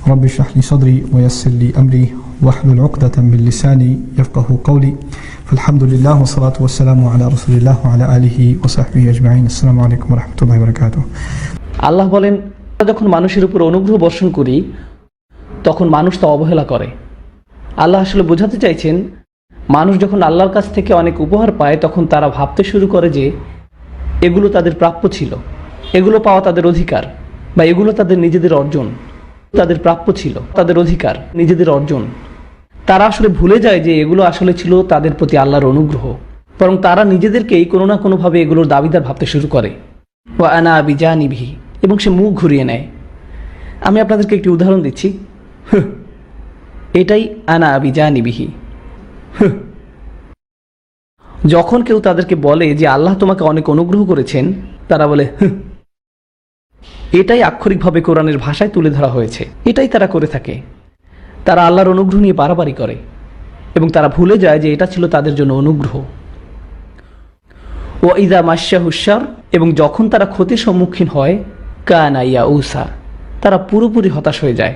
رب اشرح لي صدري ويسر لي أمري واحلل عقدة من لساني يفقه قولي فالحمد لله والصلاة والسلام على رسول الله وعلى آله وصحبه أجمعين السلام عليكم ورحمة الله وبركاته আল্লাহ বলেন, যখন মানুষের উপর অনুগ্রহ বর্ষণ করি তখন মানুষ তা অবহেলা করে। আল্লাহ আসলে বোঝাতে চাইছেন, মানুষ যখন আল্লাহর কাছ থেকে অনেক উপহার পায় তখন তারা ভাবতে শুরু করে যে এগুলো তাদের প্রাপ্য ছিল, এগুলো পাওয়া তাদের অধিকার, বা এগুলো তাদের নিজেদের অর্জন, তাদের প্রাপ্য ছিল, তাদের অধিকার, নিজেদের অর্জন। তারা আসলে ভুলে যায় যে এগুলো আসলে ছিল তাদের প্রতি আল্লাহর অনুগ্রহ। বরং তারা নিজেদেরকেই কোনো না কোনোভাবে এগুলোর দাবিদার ভাবতে শুরু করে। ওয়া আনা বিজানিবিহি, এবং সে মুখ ঘুরিয়ে নেয়। আমি আপনাদেরকে একটি উদাহরণ দিচ্ছি। এটাই আনা বিজানিবিহি। যখন কেউ তাদেরকে বলে যে আল্লাহ তোমাকে অনেক অনুগ্রহ করেছেন, তারা বলে এটাই আক্ষরিকভাবে কোরআনের ভাষায় তুলে ধরা হয়েছে। এটাই তারা করে থাকে। তারা আল্লাহর অনুগ্রহ নিয়ে বাড়াবাড়ি করে এবং তারা ভুলে যায় যে এটা ছিল তাদের জন্য অনুগ্রহ। ও ইদা মাশাহুশার, এবং যখন তারা ক্ষতির সম্মুখীন হয়, কানা ইয়াউসা, তারা পুরোপুরি হতাশ হয়ে যায়,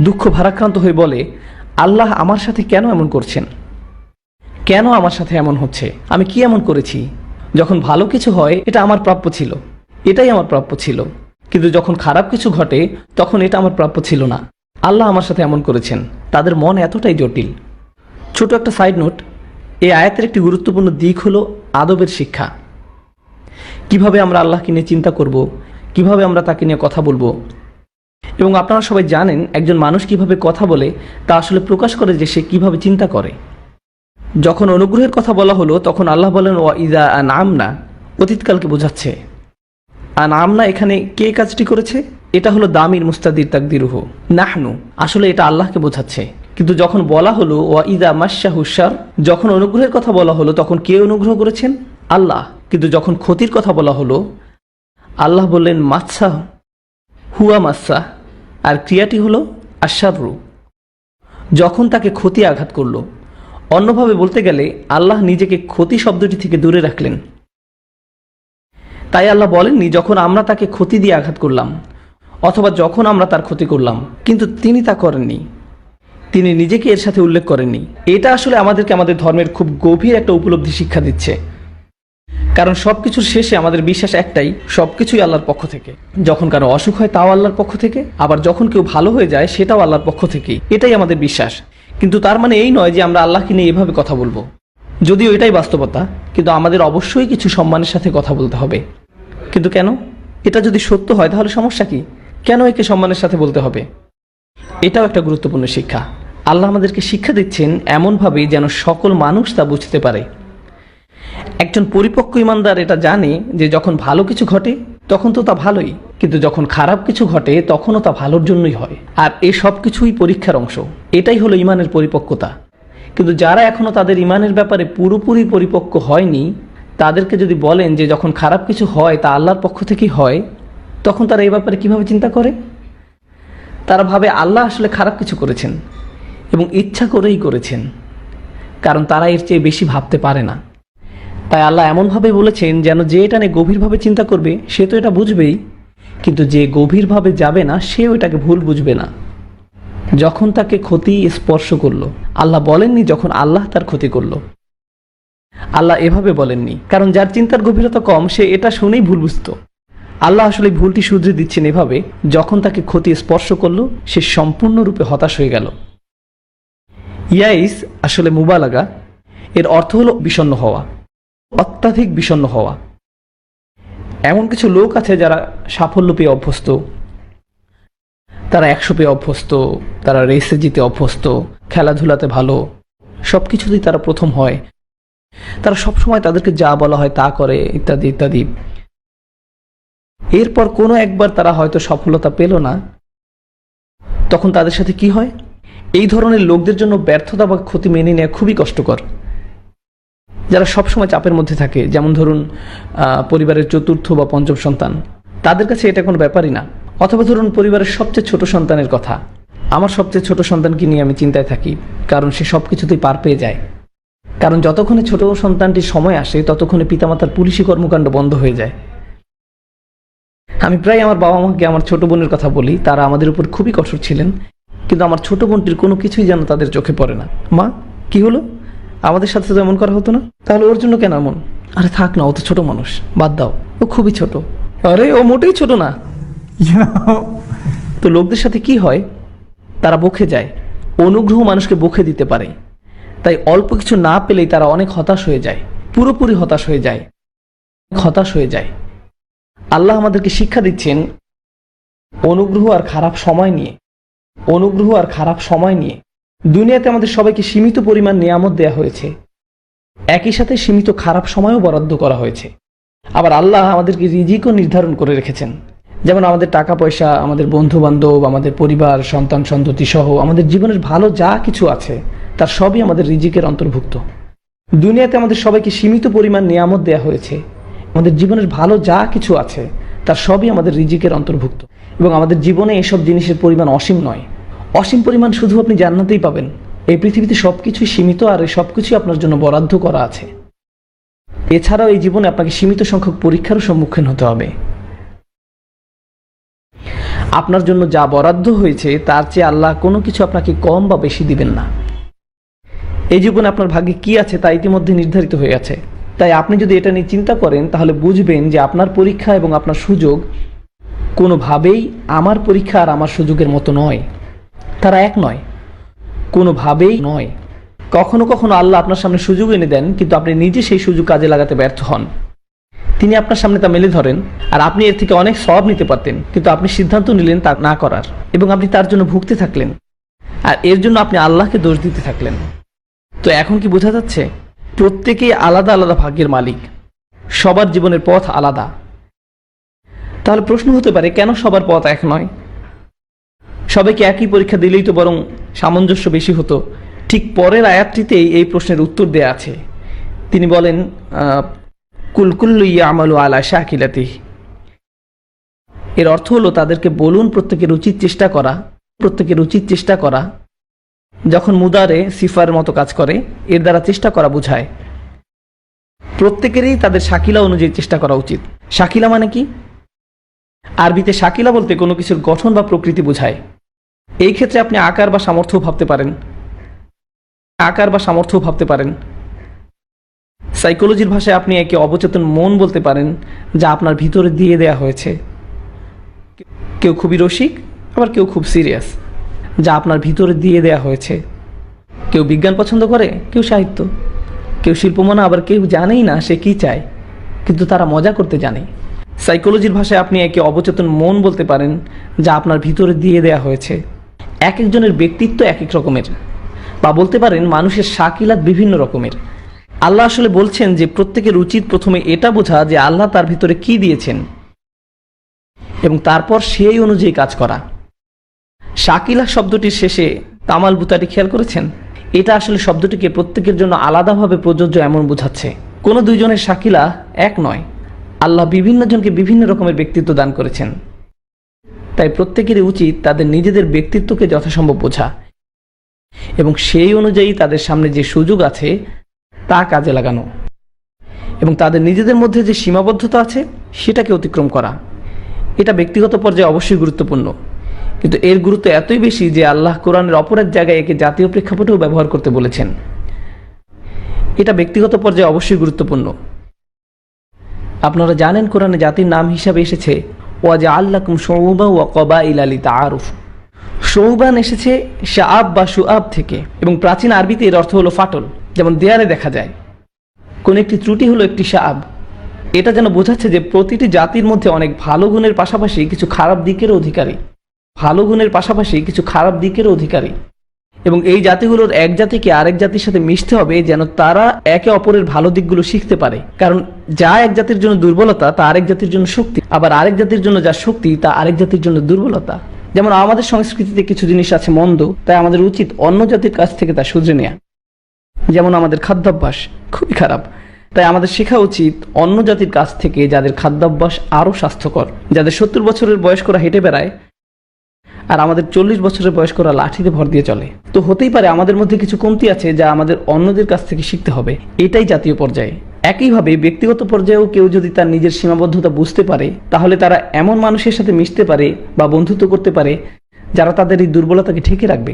দুঃখ ভারাক্রান্ত হয়ে বলে, আল্লাহ আমার সাথে কেন এমন করছেন? কেন আমার সাথে এমন হচ্ছে? আমি কি এমন করেছি? যখন ভালো কিছু হয় এটা আমার প্রাপ্য ছিল, এটাই আমার প্রাপ্য ছিল, কিন্তু যখন খারাপ কিছু ঘটে তখন এটা আমার প্রাপ্য ছিল না। আল্লাহ আমার সাথে এমন করেছেন। তাদের মন এতটাই জটিল। ছোট একটা সাইড নোট, এই আয়াতের একটি গুরুত্বপূর্ণ দিক হলো আদবের শিক্ষা। কিভাবে আমরা আল্লাহকে নিয়ে চিন্তা করব, কিভাবে আমরা তাকে নিয়ে কথা বলবো। এবং আপনারা সবাই জানেন, একজন মানুষ কিভাবে কথা বলে তা আসলে প্রকাশ করে যে সে কিভাবে চিন্তা করে। যখন অনুগ্রহের কথা বলা হলো তখন আল্লাহ বলেন ওয়া ইযা আনআমনা, অতীতকালকে বোঝাচ্ছে। আনআমনা এখানে কে কাজটি করেছে? এটা হলো দামির মুস্তাদির তাকদিরুহু নাহনু, আসলে এটা আল্লাহকে বোঝাচ্ছে। কিন্তু যখন বলা হলো ওয়া ইযা মাশাহুশার, যখন অনুগ্রহের কথা বলা হলো তখন কে অনুগ্রহ করেছেন? আল্লাহ। কিন্তু যখন ক্ষতির কথা বলা হলো, আল্লাহ বললেন মাচ্ছা হুয়া মাচ্ছা, আর ক্রিয়াটি হলো আশাররু, যখন তাকে ক্ষতি আঘাত করলো। অন্যভাবে বলতে গেলে আল্লাহ নিজেকে ক্ষতি শব্দটি থেকে দূরে রাখলেন। তাই আল্লাহ বলেননি যখন আমরা তাকে ক্ষতি দিয়ে আঘাত করলাম, অথবা যখন আমরা তার ক্ষতি করলাম, কিন্তু তিনি তা করেননি। তিনি নিজেকে এর সাথে উল্লেখ করেননি। এটা আসলে আমাদেরকে আমাদের ধর্মের খুব গভীর একটা উপলব্ধি শিক্ষা দিচ্ছে। কারণ সবকিছুর শেষে আমাদের বিশ্বাস একটাই, সবকিছুই আল্লাহর পক্ষ থেকে। যখন কারো অসুখ হয় তাও আল্লাহর পক্ষ থেকে, আবার যখন কেউ ভালো হয়ে যায় সেটাও আল্লাহর পক্ষ থেকেই। এটাই আমাদের বিশ্বাস। কিন্তু তার মানে এই নয় যে আমরা আল্লাহকে নিয়ে এভাবে কথা বলবো। যদিও এটাই বাস্তবতা, কিন্তু আমাদের অবশ্যই কিছু সম্মানের সাথে কথা বলতে হবে। কিন্তু কেন? এটা যদি সত্য হয় তাহলে সমস্যা কি? কেন একে সম্মানের সাথে বলতে হবে? এটাও একটা গুরুত্বপূর্ণ শিক্ষা। আল্লাহ আমাদেরকে শিক্ষা দিচ্ছেন এমনভাবে যেন সকল মানুষ তা বুঝতে পারে। একজন পরিপক্ক ইমানদার এটা জানে যে যখন ভালো কিছু ঘটে তখন তো তা ভালোই, কিন্তু যখন খারাপ কিছু ঘটে তখনও তা ভালোর জন্যই হয়। আর এই সব কিছুই পরীক্ষার অংশ। এটাই হলো ইমানের পরিপক্কতা। কিন্তু যারা এখনো তাদের ইমানের ব্যাপারে পুরোপুরি পরিপক্ক হয়নি, তাদেরকে যদি বলেন যে যখন খারাপ কিছু হয় তা আল্লাহর পক্ষ থেকেই হয়, তখন তারা এই ব্যাপারে কিভাবে চিন্তা করে? তারা ভাবে আল্লাহ আসলে খারাপ কিছু করেছেন এবং ইচ্ছা করেই করেছেন, কারণ তারা এর চেয়ে বেশি ভাবতে পারে না। তাই আল্লাহ এমনভাবে বলেছেন যেন যে এটা নিয়ে গভীরভাবে চিন্তা করবে সে তো এটা বুঝবেই, কিন্তু যে গভীরভাবে যাবে না সেও এটাকে ভুল বুঝবে না। যখন তাকে ক্ষতি স্পর্শ করলো, আল্লাহ বলেননি যখন আল্লাহ তার ক্ষতি করলো। আল্লাহ এভাবে বলেননি, কারণ যার চিন্তার গভীরতা কম সে এটা শুনেই ভুল বুঝতো। আল্লাহ আসলে ভুলটি শুধরে দিচ্ছেন এভাবে, যখন তাকে ক্ষতি স্পর্শ করলো সে সম্পূর্ণরূপে হতাশ হয়ে গেল। ইয়াইস আসলে মুবালাগা, এর অর্থ হলো বিষণ্ণ হওয়া, অত্যাধিক বিষণ্ণ হওয়া। এমন কিছু লোক আছে যারা সাফল্য পেয়ে অভ্যস্ত, তারা 100 পেয়ে অভ্যস্ত, তারা রেসে জিতে অভ্যস্ত, খেলাধুলাতে ভালো, সব কিছুতেই তারা প্রথম হয়, তারা সবসময় তাদেরকে যা বলা হয় তা করে, ইত্যাদি ইত্যাদি। এরপর কোনো একবার তারা হয়তো সফলতা পেল না, তখন তাদের সাথে কি হয়? এই ধরনের লোকদের জন্য ব্যর্থতা বা ক্ষতি মেনে নেওয়া খুবই কষ্টকর। যারা সবসময় চাপের মধ্যে থাকে, যেমন ধরুন পরিবারের চতুর্থ বা পঞ্চম সন্তান, তাদের কাছে এটা কোনো ব্যাপারই না। অথবা ধরুন পরিবারের সবচেয়ে ছোট সন্তানের কথা, আমার সবচেয়ে ছোট সন্তানকে নিয়ে আমি চিন্তায় থাকি, কারণ সে সব কিছুতেই পার পেয়ে যায়। কারণ যতক্ষণে ছোট সন্তানটির সময় আসে ততক্ষণে পিতামাতার পুলিশি কর্মকাণ্ড বন্ধ হয়ে যায়। আমি প্রায় আমার বাবা মাকে আমার ছোট বোনের কথা বলি, তারা আমাদের উপর খুবই কঠোর ছিলেন, কিন্তু আমার ছোট বোনটির কোনো কিছুই যেন তাদের চোখে পড়ে না। মা, কি হলো, আমাদের সাথে তো এমন করা হতো না, তাহলে ওর জন্য কেন এমন? আরে থাক না, ও তো ছোট মানুষ, বাদ দাও, ও খুবই ছোট। আরে ও মোটেই ছোট না। You know, তো লোকদের সাথে কি হয়, তারা বকে যায়। অনুগ্রহ মানুষকে বকে দিতে পারে, তাই অল্প কিছু না পেলেই তারা অনেক হতাশ হয়ে যায়, পুরোপুরি হতাশ হয়ে যায়। আল্লাহ আমাদেরকে শিক্ষা দিচ্ছেন অনুগ্রহ আর খারাপ সময় নিয়ে। দুনিয়াতে আমাদের সবাইকে সীমিত পরিমাণ নিয়ামত দেয়া হয়েছে, একই সাথে সীমিত খারাপ সময়ও বরাদ্দ করা হয়েছে। আবার আল্লাহ আমাদেরকে রিজিকও নির্ধারণ করে রেখেছেন, যেমন আমাদের টাকা পয়সা, আমাদের বন্ধু বান্ধব, আমাদের পরিবার, সন্তান সন্ততি সহ আমাদের জীবনের ভালো যা কিছু আছে তার সবই আমাদের রিজিকের অন্তর্ভুক্ত। দুনিয়াতে আমাদের সবাইকে সীমিত পরিমাণ নিয়ামত দেয়া হয়েছে, আমাদের জীবনের ভালো যা কিছু আছে তার সবই আমাদের রিজিকের অন্তর্ভুক্ত। এবং আমাদের জীবনে এসব জিনিসের পরিমাণ অসীম নয়, অসীম পরিমাণ শুধু আপনি জান্নাতেই পাবেন। এই পৃথিবীতে সবকিছুই সীমিত, আর এই সবকিছুই আপনার জন্য বরাদ্দ করা আছে। এছাড়াও এই জীবনে আপনাকে সীমিত সংখ্যক পরীক্ষারও সম্মুখীন হতে হবে। আপনার জন্য যা বরাদ্দ হয়েছে তার চেয়ে আল্লাহ কোনো কিছু আপনাকে কম বা বেশি দিবেন না। এই জীবনে আপনার ভাগ্যে কি আছে তা ইতিমধ্যে নির্ধারিত হয়ে আছে। তাই আপনি যদি এটা নিয়ে চিন্তা করেন তাহলে বুঝবেন যে আপনার পরীক্ষা এবং আপনার সুযোগ কোনোভাবেই আমার পরীক্ষা আর আমার সুযোগের মতো নয়, তারা এক নয়, কোনোভাবেই নয়। কখনো কখনো আল্লাহ আপনার সামনে সুযোগ এনে দেন, কিন্তু আপনি নিজে সেই সুযোগ কাজে লাগাতে ব্যর্থ হন। তিনি আপনার সামনে তা মেলে ধরেন, আর আপনি এর থেকে অনেক সওয়াব নিতে পারতেন, কিন্তু আপনি সিদ্ধান্ত নিলেন তা না করার, এবং আপনি তার জন্য ভুগতে থাকলেন, আর এর জন্য আপনি আল্লাহকে দোষ দিতে থাকলেন। তো এখন কি বোঝা যাচ্ছে? প্রত্যেকেই আলাদা আলাদা ভাগ্যের মালিক, সবার জীবনের পথ আলাদা। তাহলে প্রশ্ন হতে পারে, কেন সবার পথ এক নয়? সবাইকে একই পরীক্ষা দিলেই তো বরং সামঞ্জস্য বেশি হতো। ঠিক পরের আয়াতটিতেই এই প্রশ্নের উত্তর দেয়া আছে। তিনি বলেন, কুলকুল্লু ইয়ামালু আলা শাকিলাতিহি। এর অর্থ হলো তাদেরকে বলুন প্রত্যেকের উচিত চেষ্টা করা। যখন মুদারে সিফার মতো কাজ করে, এর দ্বারা চেষ্টা করা বোঝায়। প্রত্যেকেরই তাদের শাকিলা অনুযায়ী চেষ্টা করা উচিত। শাকিলা মানে কি? আরবিতে শাকিলা বলতে কোনো কিছুর গঠন বা প্রকৃতি বোঝায়। এই ক্ষেত্রে আপনি আকার বা সামর্থ্য ভাবতে পারেন। সাইকোলজির ভাষায় আপনি একে অবচেতন মন বলতে পারেন, যা আপনার ভিতরে দিয়ে দেয়া হয়েছে। কেউ খুবই রসিক, আবার কেউ খুব সিরিয়াস, যা আপনার ভিতরে দিয়ে দেয়া হয়েছে। কেউ বিজ্ঞান পছন্দ করে, কেউ সাহিত্য, কেউ শিল্পমনা, আবার কেউ জানেই না সে কি চায়, কিন্তু তারা মজা করতে জানে। সাইকোলজির ভাষায় আপনি একে অবচেতন মন বলতে পারেন, যা আপনার ভিতরে দিয়ে দেয়া হয়েছে। এক একজনের ব্যক্তিত্ব এক এক রকমের, বা বলতে পারেন মানুষের শাকিলাত বিভিন্ন রকমের। আল্লাহ আসলে বলছেন যে প্রত্যেকের উচিত প্রথমে এটা বোঝা যে আল্লাহ তার ভিতরে কি দিয়েছেন, এবং তারপর সেই অনুযায়ী কাজ করা। শাকিলা শব্দটির শেষে তামাল বুতাটি খেয়াল করেছেন? এটা আসলে শব্দটিকে প্রত্যেকের জন্য আলাদাভাবে প্রযোজ্য এমন বোঝাচ্ছে। কোনো দুইজনের শাকিলা এক নয়। আল্লাহ বিভিন্ন জনকে বিভিন্ন রকমের ব্যক্তিত্ব দান করেছেন, তাই প্রত্যেকেরই উচিত তাদের নিজেদের ব্যক্তিত্বকে যথাসম্ভব বোঝা, এবং সেই অনুযায়ী তাদের সামনে যে সুযোগ আছে তা কাজে লাগানো, এবং তাদের নিজেদের মধ্যে যে সীমাবদ্ধতা আছে সেটাকে অতিক্রম করা। এটা ব্যক্তিগত পর্যায়ে অবশ্যই গুরুত্বপূর্ণ, কিন্তু এর গুরুত্ব এতই বেশি যে আল্লাহ কোরআনের অপর এক জায়গায় একে জাতীয় প্রেক্ষাপটেও ব্যবহার করতে বলেছেন। এটা ব্যক্তিগত পর্যায়ে অবশ্যই গুরুত্বপূর্ণ। আপনারা জানেন কোরআনে জাতির নাম হিসাবে এসেছে ওয়াজআল্লাকুম শুউবা ওয়া ক্বাবাইলা লিতাআরুফু। শৌবান এসেছে শাআব বা শুআব থেকে, এবং প্রাচীন আরবিতে এর অর্থ হলো ফাটল, যেমন দেয়ালে দেখা যায়। কোন একটি ত্রুটি হলো একটি শাআব। এটা যেন বোঝাচ্ছে যে প্রতিটি জাতির মধ্যে অনেক ভালো গুণের পাশাপাশি কিছু খারাপ দিকেরও অধিকারী, এবং এই জাতিগুলোর এক জাতিকে আরেক জাতির সাথে মিশতে হবে যেন তারা একে অপরের ভালো দিকগুলো শিখতে পারে। কারণ যা এক জাতির জন্য দুর্বলতা তা আরেক জাতির জন্য শক্তি, আবার আরেক জাতির জন্য যা শক্তি তা আরেক জাতির জন্য দুর্বলতা। যেমন আমাদের সংস্কৃতিতে কিছু জিনিস আছে মন্দ, তাই আমাদের উচিত অন্য জাতির কাছ থেকে তা শুধরে নেওয়া। যেমন আমাদের খাদ্যাভ্যাস খুবই খারাপ, তাই আমাদের শেখা উচিত অন্য জাতির কাছ থেকে যাদের খাদ্যাভ্যাস আরও স্বাস্থ্যকর, যাদের 70 বছরের বয়স্করা হেঁটে বেড়ায় আর আমাদের 40 বছরের বয়স্করা লাঠিতে ভর দিয়ে চলে। তো হতেই পারে আমাদের মধ্যে কিছু কমতি আছে যা আমাদের অন্যদের কাছ থেকে শিখতে হবে। এটাই জাতীয় পর্যায়ে। একইভাবে ব্যক্তিগত পর্যায়েও কেউ যদি তার নিজের সীমাবদ্ধতা বুঝতে পারে, তাহলে তারা এমন মানুষের সাথে মিশতে পারে বা বন্ধুত্ব করতে পারে যারা তাদের এই দুর্বলতাকে ঠেকে রাখবে।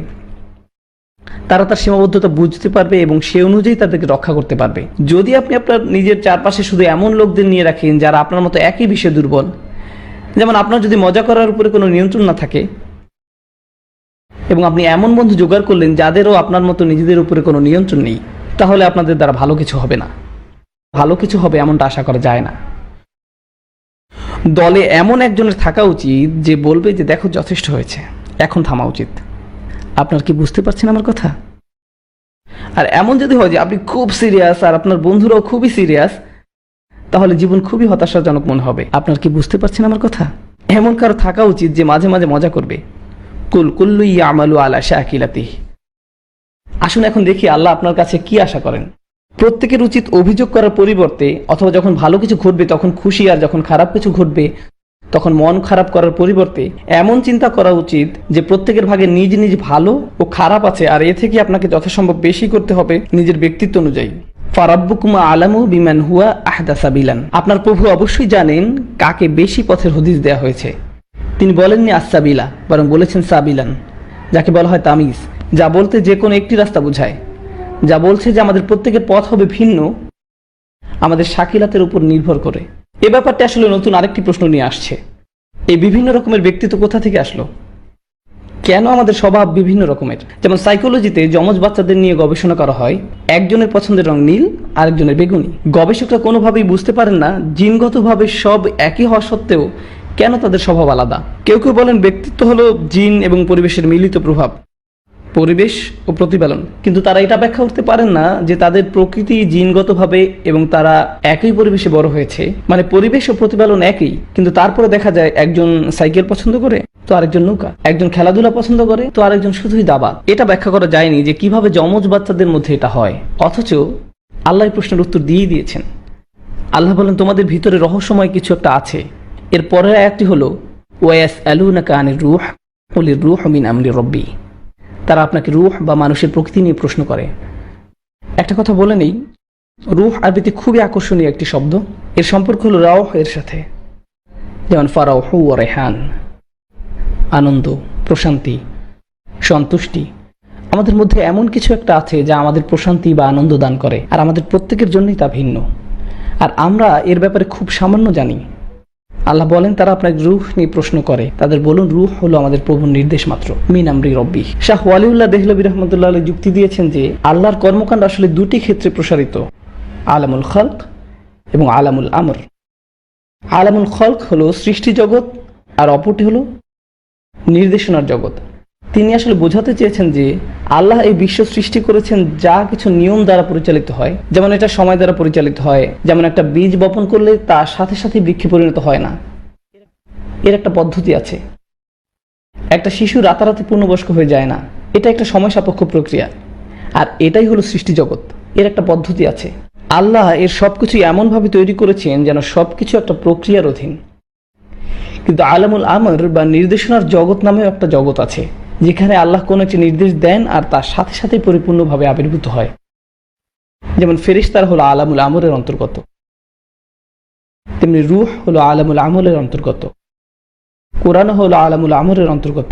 তারা তার সীমাবদ্ধতা বুঝতে পারবে এবং সে অনুযায়ী তাদেরকে রক্ষা করতে পারবে। যদি আপনি আপনার নিজের চারপাশে শুধু এমন লোকদের নিয়ে রাখেন যারা আপনার মতো একই বিষয়ে দুর্বল, যেমন আপনার যদি মজা করার উপরে কোনো নিয়ন্ত্রণ না থাকে, এবং আপনি এমন বন্ধু জোগাড় করলেন যাদেরও আপনার মতো নিজেদের উপরে কোনো নিয়ন্ত্রণ নেই, তাহলে আপনাদের দ্বারা ভালো কিছু হবে না। ভালো কিছু হবে এমনটা আশা করা যায় না। দলে এমন একজনের থাকা উচিত যে বলবে যে দেখো যথেষ্ট হয়েছে, এখন থামা উচিত। আপনার কি বুঝতে পারছেন আমার কথা? আর এমন যদি হয় যে আপনি খুব সিরিয়াস আর আপনার বন্ধুরাও খুবই সিরিয়াস, তাহলে জীবন খুবই হতাশাজনক মনে হবে। আপনার কি বুঝতে পারছেন আমার কথা? এমন কারো থাকা উচিত যে মাঝে মাঝে মজা করবে। কুল কুল্লু ইয়ামালু আলা শাকিলাতিহি। আসুন এখন দেখি আল্লাহ আপনার কাছে কি আশা করেন। প্রত্যেকের উচিত অভিযোগ করার পরিবর্তে, অথবা যখন ভালো কিছু ঘটবে তখন খুশি, আর যখন খারাপ কিছু ঘটবে তখন মন খারাপ করার পরিবর্তে এমন চিন্তা করা উচিত যে প্রত্যেকের ভাগে নিজ নিজ ভালো ও খারাপ আছে, আর এ থেকে আপনাকে যথাসম্ভব বেশি করতে হবে নিজের ব্যক্তিত্ব অনুযায়ী। ফারাব্বুকুম আলামু বিমান হুয়া আহদা সাবিলান। আপনার প্রভু অবশ্যই জানেন কাকে বেশি পথের হদিস দেওয়া হয়েছে। তিনি বলেননি আসসাবিলা, বরং বলেছেন সাবিলান, যাকে বলা হয় তামিজ, যা বলতে যে কোনো একটি রাস্তা বোঝায়, যা বলছে যে আমাদের প্রত্যেকের পথ হবে ভিন্ন আমাদের শাকিলাতের উপর নির্ভর করে। এ ব্যাপারটা আসলে নতুন আরেকটি প্রশ্ন নিয়ে আসছে। এই বিভিন্ন রকমের ব্যক্তিত্ব কোথা থেকে আসলো? কেন আমাদের স্বভাব বিভিন্ন রকমের? যেমন সাইকোলজিতে যমজ বাচ্চাদের নিয়ে গবেষণা করা হয়, একজনের পছন্দের রং নীল, আরেকজনের বেগুনি। গবেষকরা কোনোভাবেই বুঝতে পারেন না জিনগতভাবে সব একই হওয়া সত্ত্বেও কেন তাদের স্বভাব আলাদা। কেউ কেউ বলেন ব্যক্তিত্ব হলো জিন এবং পরিবেশের মিলিত প্রভাব, পরিবেশ ও প্রতিপালন। কিন্তু তারা এটা ব্যাখ্যা করতে পারেন না যে তাদের প্রকৃতি জিনগতভাবে এবং তারা একই পরিবেশে বড় হয়েছে, মানে পরিবেশ ও প্রতিপালন একই, কিন্তু তারপরে দেখা যায় একজন সাইকেল পছন্দ করে তো আরেকজন নৌকা, একজন খেলাধুলা পছন্দ করে তো আরেকজন শুধুই দাবা। এটা ব্যাখ্যা করা যায়নি যে কিভাবে যমজ বাচ্চাদের মধ্যে এটা হয়, অথচ আল্লাহ এই প্রশ্নের উত্তর দিয়ে দিয়েছেন। আল্লাহ বলেন তোমাদের ভিতরে রহস্যময় কিছু একটা আছে। এর পরের আয়াতটি হলো ওয়ায়াসআলুনাকা আনির রূহ কুলির রূহু মিন আমরি রাব্বি। তারা আপনাকে রূহ বা মানুষের প্রকৃতি নিয়ে প্রশ্ন করে। একটা কথা বলে নেই, রূহ আরবিতে খুবই আকর্ষণীয় একটি শব্দ। এর সম্পর্ক হলো রাওহ এর সাথে, যেমন ফারাউহু ওয়া রায়হান, আনন্দ, প্রশান্তি, সন্তুষ্টি। আমাদের মধ্যে এমন কিছু একটা আছে যা আমাদের প্রশান্তি বা আনন্দ দান করে, আর আমাদের প্রত্যেকের জন্যই তা ভিন্ন, আর আমরা এর ব্যাপারে খুব সামান্য জানি। আল্লাহ বলেন তারা আপনাকে রূহ নিয়ে প্রশ্ন করে, তাদের বলুন রূহ হলো আমাদের প্রভুর নির্দেশ মাত্র, মিন আমরি রব্বি। শাহ ওয়ালিউল্লাহ দেহলভী রহমতুল্লাহ আলাইহি যুক্তি দিয়েছেন যে আল্লাহর কর্মকাণ্ড আসলে দুটি ক্ষেত্রে প্রসারিত, আলামুল খালক এবং আলামুল আমর। আলামুল খালক হলো সৃষ্টি জগৎ, আর অপরটি হলো নির্দেশনার জগৎ। তিনি আসলে বোঝাতে চেয়েছেন যে আল্লাহ এই বিশ্ব সৃষ্টি করেছেন যা কিছু নিয়ম দ্বারা পরিচালিত হয়, যেমন এটা সময় দ্বারা পরিচালিত হয়। যেমন একটা বীজ বপন করলে তার সাথে সাথে বৃক্ষে পরিণত হয় না, এর একটা পদ্ধতি আছে। একটা শিশু রাতারাতি পূর্ণবয়স্ক হয়ে যায় না, এটা একটা সময় সাপেক্ষ প্রক্রিয়া। আর এটাই হলো সৃষ্টি জগৎ, এর একটা পদ্ধতি আছে। আল্লাহ এর সবকিছু এমনভাবে তৈরি করেছেন যেন সবকিছু একটা প্রক্রিয়ার অধীন। কিন্তু আলামুল আমর বা নির্দেশনার জগৎ নামেও একটা জগৎ আছে, যেখানে আল্লাহ কোনো একটি নির্দেশ দেন আর তার সাথে সাথে পরিপূর্ণভাবে আবির্ভূত হয়। যেমন ফেরেশতারা হলো আলামুল আমরের অন্তর্গত, তেমনি রূহ হলো আলামুল আমলের অন্তর্গত, কোরআন হলো আলামুল আমরের অন্তর্গত।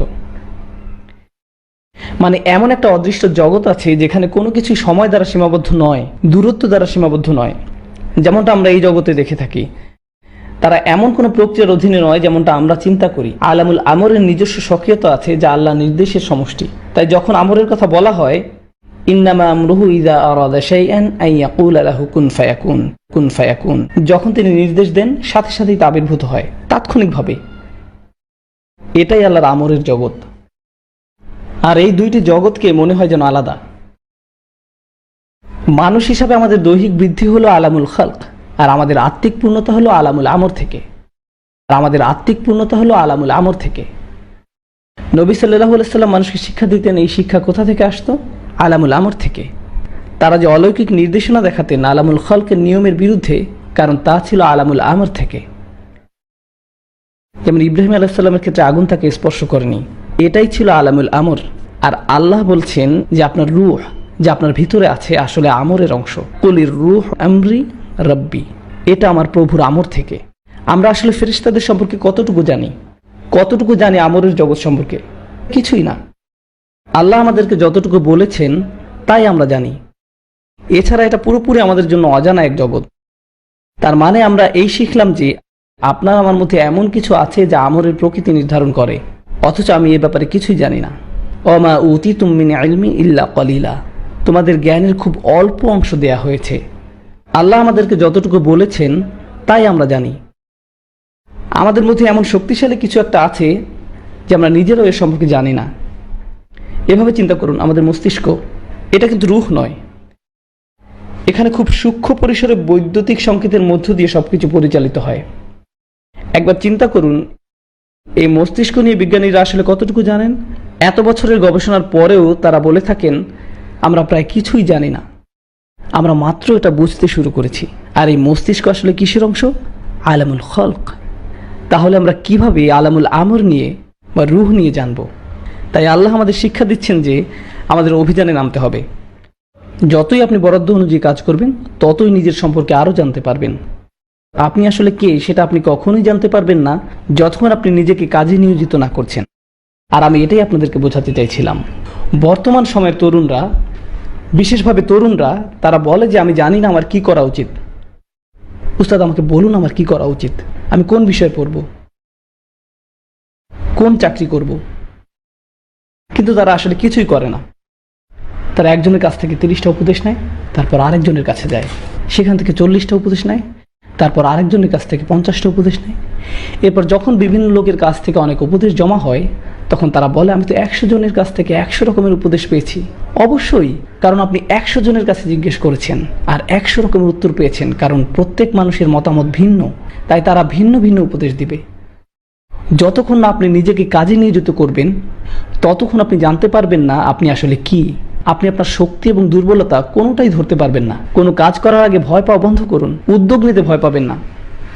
মানে এমন একটা অদৃশ্য জগৎ আছে যেখানে কোনো কিছু সময় দ্বারা সীমাবদ্ধ নয়, দূরত্ব দ্বারা সীমাবদ্ধ নয়, যেমনটা আমরা এই জগতে দেখে থাকি। তারা এমন কোনো প্রক্রিয়ার অধীনে নয় যেমনটা আমরা চিন্তা করি। আলামুল আমরের নিজস্ব সক্রিয়তা আছে যা আল্লাহ নির্দেশের সমষ্টি। তাই যখন আমরের কথা বলা হয়, ইন্নামা আমরুহু ইযা আরাদা শাইআন আন ইয়াকুলা লাহু কুন ফায়াকুন, কুন ফায়াকুন, যখন তিনি নির্দেশ দেন সাথে সাথেই তা আবির্ভূত হয় তাৎক্ষণিকভাবে। এটাই আল্লাহর আমরের জগৎ। আর এই দুইটি জগৎকে মনে হয় যেন আলাদা। মানুষ হিসাবে আমাদের দৈহিক বৃদ্ধি হলো আলামুল খালক, আর আমাদের আত্মিক পূর্ণতা হলো আলামুল আমর থেকে, নবী সাল্লাল্লাহু আলাইহি ওয়াসাল্লাম মানুষকে শিক্ষা দিতেন, এই শিক্ষা কোথা থেকে আসতো? আলামুল আমর থেকে। তারা যে অলৌকিক নির্দেশনা দেখাতেন আলামুল খালকের নিয়মের বিরুদ্ধে, কারণ তা ছিল আলামুল আমর থেকে। যেমন ইব্রাহিম আলাইহিস সালামের ক্ষেত্রে আগুন তাকে স্পর্শ করেনি, এটাই ছিল আলামুল আমর। আর আল্লাহ বলছেন যে আপনার রূহ, যা আপনার ভিতরে আছে, আসলে আমরের অংশ। কুলির রূহ আমরি রব্বি, এটা আমার প্রভুর আমর থেকে। আমরা আসলে ফেরেশতাদের সম্পর্কে কতটুকু জানি আমরের জগৎ সম্পর্কে? কিছুই না। আল্লাহ আমাদেরকে যতটুকু বলেছেন তাই আমরা জানি। এছাড়া এটা পুরোপুরি আমাদের জন্য অজানা এক জগৎ। তার মানে আমরা এই শিখলাম যে আপনার আমার মধ্যে এমন কিছু আছে যা আমরের প্রকৃতি নির্ধারণ করে, অথচ আমি এ ব্যাপারে কিছুই জানি না। ওমা উতিতুম মিন ইলমি ইল্লা কলিলা, তোমাদের জ্ঞানের খুব অল্প অংশ দেয়া হয়েছে। আল্লাহ আমাদেরকে যতটুকু বলেছেন তাই আমরা জানি। আমাদের মধ্যে এমন শক্তিশালী কিছু একটা আছে যে আমরা নিজেরাও এর সম্পর্কে জানি না। এভাবে চিন্তা করুন, আমাদের মস্তিষ্ক, এটা কিন্তু রূহ নয়। এখানে খুব সূক্ষ্ম পরিসরে বৈদ্যুতিক সংকেতের মধ্য দিয়ে সবকিছু পরিচালিত হয়। একবার চিন্তা করুন, এই মস্তিষ্ক নিয়ে বিজ্ঞানীরা আসলে কতটুকু জানেন? এত বছরের গবেষণার পরেও তারা বলে থাকেন আমরা প্রায় কিছুই জানি না, আমরা মাত্র এটা বুঝতে শুরু করেছি। আর এই মস্তিষ্ক আসলে কিসের অংশ? আলামুল খলক। তাহলে আমরা কিভাবে আলামুল আমর নিয়ে বা রূহ নিয়ে জানব? তাই আল্লাহ আমাদের শিক্ষা দিচ্ছেন যে আমাদের অভিযানে নামতে হবে। যতই আপনি বরাদ্দ অনুযায়ী কাজ করবেন ততই নিজের সম্পর্কে আরও জানতে পারবেন। আপনি আসলে কে সেটা আপনি কখনোই জানতে পারবেন না যতক্ষণ আপনি নিজেকে কাজে নিয়োজিত না করছেন। আর আমি এটাই আপনাদেরকে বোঝাতে চাইছিলাম। বর্তমান সময়ের তরুণরা, বিশেষভাবে তরুণরা, তারা বলে যে আমি জানি না আমার কি করা উচিত। উস্তাদ আমাকে বলুন আমার কি করা উচিত, আমি কোন বিষয়ে পড়ব, কোন চাকরি করব। কিন্তু তারা আসলে কিছুই করে না। তারা একজনের কাছ থেকে 30টা উপদেশ নেয়, তারপর আরেকজনের কাছে যায়, সেখান থেকে 40টা উপদেশ নেয়, তারপর আরেকজনের কাছ থেকে 50টা উপদেশ নেয়। এরপর যখন বিভিন্ন লোকের কাছ থেকে অনেক উপদেশ জমা হয় তখন তারা বলে আমি তো 100 জনের কাছ থেকে 100 রকমের উপদেশ পেয়েছি। অবশ্যই, কারণ আপনি 100 জনের কাছে জিজ্ঞেস করেছেন আর 100 রকমের উত্তর পেয়েছেন, কারণ প্রত্যেক মানুষের মতামত ভিন্ন, তাই তারা ভিন্ন ভিন্ন উপদেশ দিবে। যতক্ষণ না আপনি নিজেকে কাজে নিয়োজিত করবেন ততক্ষণ আপনি জানতে পারবেন না আপনি আসলে কি। আপনি আপনার শক্তি এবং দুর্বলতা কোনোটাই ধরতে পারবেন না। কোনো কাজ করার আগে ভয় পাওয়া বন্ধ করুন। উদ্যোগ নিতে ভয় পাবেন না,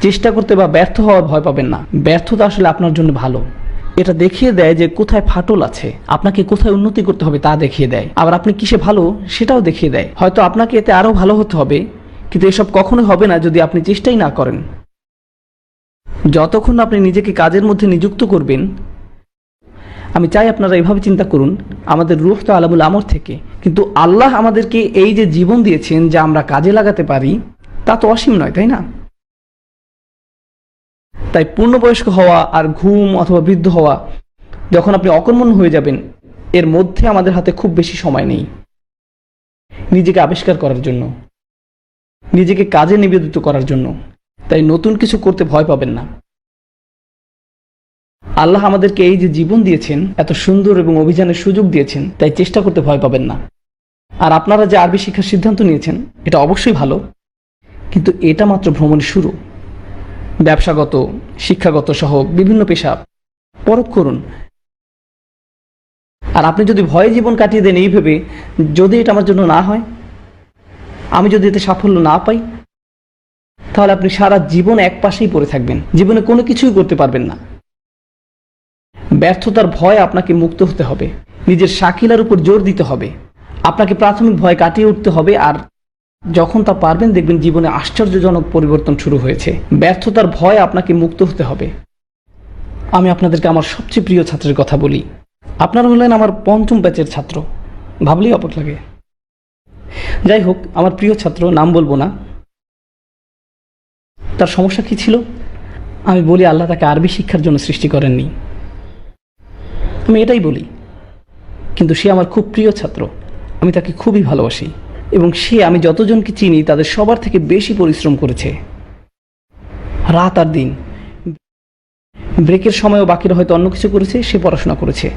চেষ্টা করতে বা ব্যর্থ হওয়ার ভয় পাবেন না। ব্যর্থতা আসলে আপনার জন্য ভালো। এটা দেখিয়ে দেয় যে কোথায় ফাটল আছে, আপনাকে কোথায় উন্নতি করতে হবে তা দেখিয়ে দেয়। আবার আপনি কিসে ভালো সেটাও দেখিয়ে দেয়। হয়তো আপনাকে এতে আরও ভালো হতে হবে, কিন্তু এসব কখনোই হবে না যদি আপনি চেষ্টাই না করেন। যতক্ষণ আপনি নিজেকে কাজের মধ্যে নিযুক্ত করবেন, আমি চাই আপনারা এভাবে চিন্তা করুন, আমাদের রূহ তো আলামুল আমর থেকে, কিন্তু আল্লাহ আমাদেরকে এই যে জীবন দিয়েছেন যা আমরা কাজে লাগাতে পারি তা তো অসীম নয়, তাই না? তাই পূর্ণবয়স্ক হওয়া আর ঘুম অথবা বৃদ্ধ হওয়া, যখন আপনি অকর্মণ্য হয়ে যাবেন, এর মধ্যে আমাদের হাতে খুব বেশি সময় নেই নিজেকে আবিষ্কার করার জন্য, নিজেকে কাজে নিবেদিত করার জন্য। তাই নতুন কিছু করতে ভয় পাবেন না। আল্লাহ আমাদেরকে এই যে জীবন দিয়েছেন, এত সুন্দর এবং অভিযানের সুযোগ দিয়েছেন, তাই চেষ্টা করতে ভয় পাবেন না। আর আপনারা যে আরবি শিক্ষার সিদ্ধান্ত নিয়েছেন এটা অবশ্যই ভালো, কিন্তু এটা মাত্র ভ্রমণের শুরু। ব্যবসাগত, শিক্ষাগত সহ বিভিন্ন পেশা পরখ করুন। আর আপনি যদি ভয়ে জীবন কাটিয়ে দেন এই ভেবে যদি এটা আমার জন্য না হয়, আমি যদি এতে সাফল্য না পাই, তাহলে আপনি সারা জীবন এক পাশেই পড়ে থাকবেন, জীবনে কোনো কিছুই করতে পারবেন না। ব্যর্থতার ভয় আপনাকে মুক্ত হতে হবে, নিজের শাকিলার উপর জোর দিতে হবে, আপনাকে প্রাথমিক ভয় কাটিয়ে উঠতে হবে। আর যখন তা পারবেন দেখবেন জীবনে আশ্চর্যজনক পরিবর্তন শুরু হয়েছে। ব্যর্থতার ভয় আপনাকে মুক্ত হতে হবে। আমি আপনাদেরকে আমার সবচেয়ে প্রিয় ছাত্রের কথা বলি। আপনারা হলেন আমার 5ম ব্যাচের ছাত্র, ভাবলেই অবাক লাগে। যাই হোক, আমার প্রিয় ছাত্র, নাম বলবো না, তার সমস্যা কি ছিল? আমি বলি আল্লাহ তাকে আরবি শিক্ষার জন্য সৃষ্টি করেননি, আমি এটাই বলি। কিন্তু সে আমার খুব প্রিয় ছাত্র, আমি তাকে খুবই ভালোবাসি, এবং সে, আমি যতজনকে চিনি তাদের সবার থেকে বেশি পরিশ্রম করেছে, রাত আর দিন। ব্রেকের সময়ও বাকিরা হয়তো অন্য কিছু করেছে, সে পড়াশোনা করেছে।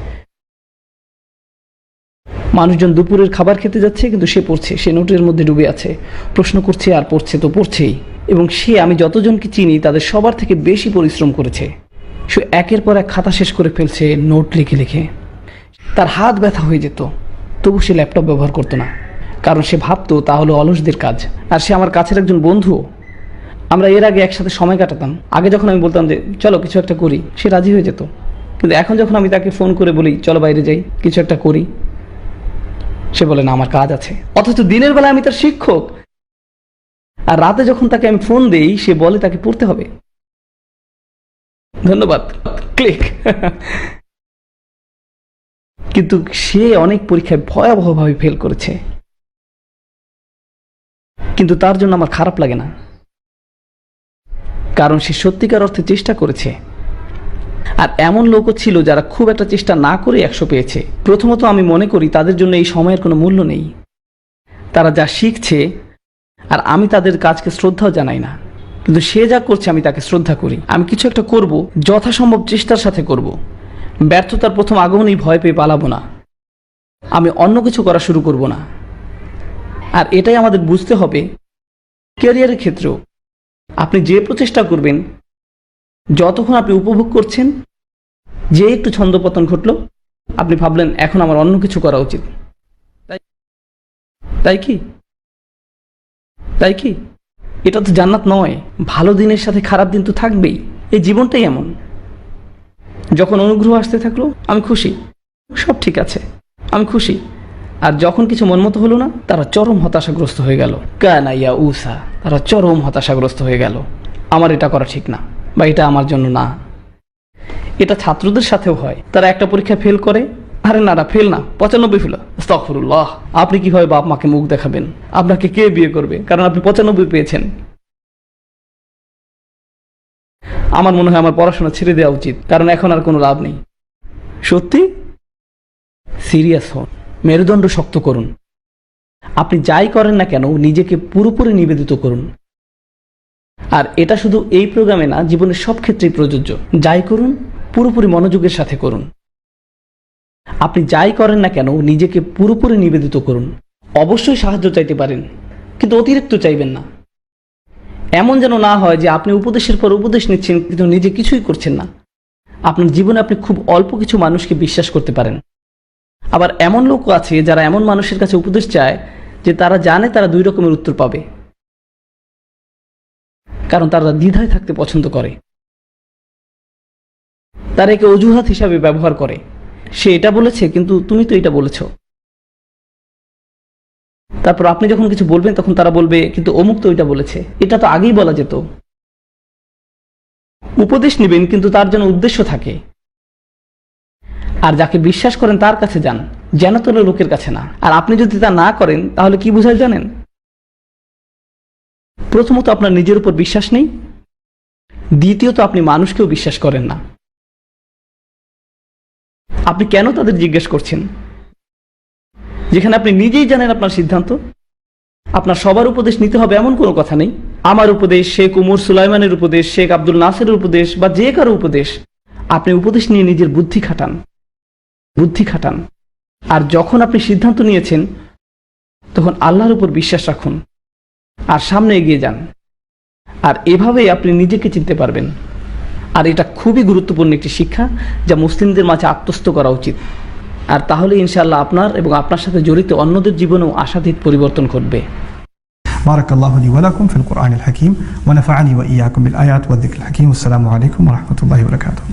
মানুষজন দুপুরের খাবার খেতে যাচ্ছে কিন্তু সে পড়ছে, সে নোটের মধ্যে ডুবে আছে, প্রশ্ন করছে আর পড়ছে তো পড়ছেই। এবং সে, আমি যতজনকে চিনি তাদের সবার থেকে বেশি পরিশ্রম করেছে। সে একের পর এক খাতা শেষ করে ফেলছে নোট লিখে লিখে। তার হাত ব্যথা হয়ে যেত, তবু সে ল্যাপটপ ব্যবহার করতো না, কারণ সে ভাবতো তা হলো অলসদের কাজ। আর সে আমার কাছের একজন বন্ধু, আমরা এর আগে একসাথে সময় কাটাতাম। আগে যখন আমি বলতাম যে চলো কিছু একটা করি, সে রাজি হয়ে যেত। কিন্তু এখন যখন আমি তাকে ফোন করে বলি চলো বাইরে যাই, কিছু একটা করি, সে বলে না আমার কাজ আছে। অথচ দিনের বেলা আমি তার শিক্ষক, আর রাতে যখন তাকে আমি ফোন দেই সে বলে তাকে পড়তে হবে। ধন্যবাদ, ক্লিক। কিন্তু সে অনেক পরীক্ষায় ভয়াবহভাবে ফেল করেছে, কিন্তু তার জন্য আমার খারাপ লাগে না, কারণ সে সত্যিকার অর্থে চেষ্টা করেছে। আর এমন লোকও ছিল যারা খুব একটা চেষ্টা না করে 100 পেয়েছে। প্রথমত আমি মনে করি তাদের জন্য এই সময়ের কোনো মূল্য নেই, তারা যা শিখছে, আর আমি তাদের কাজকে শ্রদ্ধাও জানাই না, কিন্তু সে যা করছে আমি তাকে শ্রদ্ধা করি। আমি কিছু একটা করব, যথাসম্ভব চেষ্টার সাথে করব। ব্যর্থতার প্রথম আগমনেই ভয় পেয়ে পালাবো না, আমি অন্য কিছু করা শুরু করব না। আর এটাই আমাদের বুঝতে হবে ক্যারিয়ারের ক্ষেত্রেও। আপনি যে প্রচেষ্টা করবেন, যতক্ষণ আপনি উপভোগ করছেন, যে একটু ছন্দপতন ঘটলো, আপনি ভাবলেন এখন আমার অন্য কিছু করা উচিত। তাই কি এটা তো জান্নাত নয়। ভালো দিনের সাথে খারাপ দিন তো থাকবেই, এই জীবনটাই এমন। যখন অনুগ্রহ আসতে থাকলো আমি খুশি, সব ঠিক আছে, আমি খুশি। আর যখন কিছু মনমতো হলো না, তারা চরম হতাশাগ্রস্ত হয়ে গেল। কানাইয়া উসা, তারা চরম হতাশাগ্রস্ত হয়ে গেল, আমার এটা করা ঠিক না, বা এটা আমার জন্য না। এটা ছাত্রদের সাথেও হয়। তারা একটা পরীক্ষা ফেল করে, আরে না ফেল না, 95 ফেল, আস্তাগফিরুল্লাহ। আপনি কিভাবে বাপ মাকে মুখ দেখাবেন? আপনাকে কে বিয়ে করবে কারণ আপনি 95 পেয়েছেন? আমার মনে হয় আমার পড়াশোনা ছেড়ে দেওয়া উচিত, কারণ এখন আর কোনো লাভ নেই। সত্যি সিরিয়াস হন, মেরুদণ্ড শক্ত করুন। আপনি যাই করেন না কেন নিজেকে পুরোপুরি নিবেদিত করুন। আর এটা শুধু এই প্রোগ্রামে না, জীবনের সব ক্ষেত্রেই প্রযোজ্য। যাই করুন পুরোপুরি মনোযোগের সাথে করুন। আপনি যাই করেন না কেন নিজেকে পুরোপুরি নিবেদিত করুন। অবশ্যই সাহায্য চাইতে পারেন, কিন্তু অতিরিক্ত চাইবেন না। এমন যেন না হয় যে আপনি উপদেশের পর উপদেশ নিচ্ছেন কিন্তু নিজে কিছুই করছেন না। আপনার জীবনে আপনি খুব অল্প কিছু মানুষকে বিশ্বাস করতে পারেন। আবার এমন লোকও আছে যারা এমন মানুষের কাছে উপদেশ চায় যে তারা জানে তারা 2 রকমের উত্তর পাবে, কারণ তারা দ্বিধায় থাকতে পছন্দ করে। তারা একে অজুহাত হিসাবে ব্যবহার করে। সে এটা বলেছে কিন্তু তুমি তো এটা বলেছ। তারপর আপনি যখন কিছু বলবেন তখন তারা বলবে কিন্তু অমুক তো এটা বলেছে, এটা তো আগেই বলা যেত। উপদেশ নেবেন কিন্তু তার জন্য উদ্দেশ্য থাকে। আর যাকে বিশ্বাস করেন তার কাছে যান, যেন তোর লোকের কাছে না। আর আপনি যদি তা না করেন তাহলে কি বোঝায় জানেন? প্রথমত আপনার নিজের উপর বিশ্বাস নেই, দ্বিতীয়ত আপনি মানুষকেও বিশ্বাস করেন না। আপনি কেন তাদের জিজ্ঞেস করছেন যেখানে আপনি নিজেই জানেন আপনার সিদ্ধান্ত? আপনার সবার উপদেশ নিতে হবে এমন কোনো কথা নেই। আমার উপদেশ, শেখ উমর সুলাইমানের উপদেশ, শেখ আব্দুল নাসেরের উপদেশ, বা যে কারো উপদেশ, আপনি উপদেশ নিয়ে নিজের বুদ্ধি খাটান। আর যখন আপনি সিদ্ধান্ত নিয়েছেন তখন আল্লাহর উপর বিশ্বাস রাখুন আর সামনে এগিয়ে যান। আর এভাবেই আপনি নিজেকে চিনতে পারবেন। আর এটা খুবই গুরুত্বপূর্ণ একটি শিক্ষা যা মুসলিমদের মাঝে আত্মস্থ করা উচিত। আর তাহলে ইনশাআল্লাহ আপনার এবং আপনার সাথে জড়িত অন্যদের জীবনেও আশাতীত পরিবর্তন ঘটবে। بارك الله لي ولكم في القرآن الحكيم ونفعني وإياكم بالآيات والذكر الحكيم والسلام عليكم ورحمة الله وبركاته.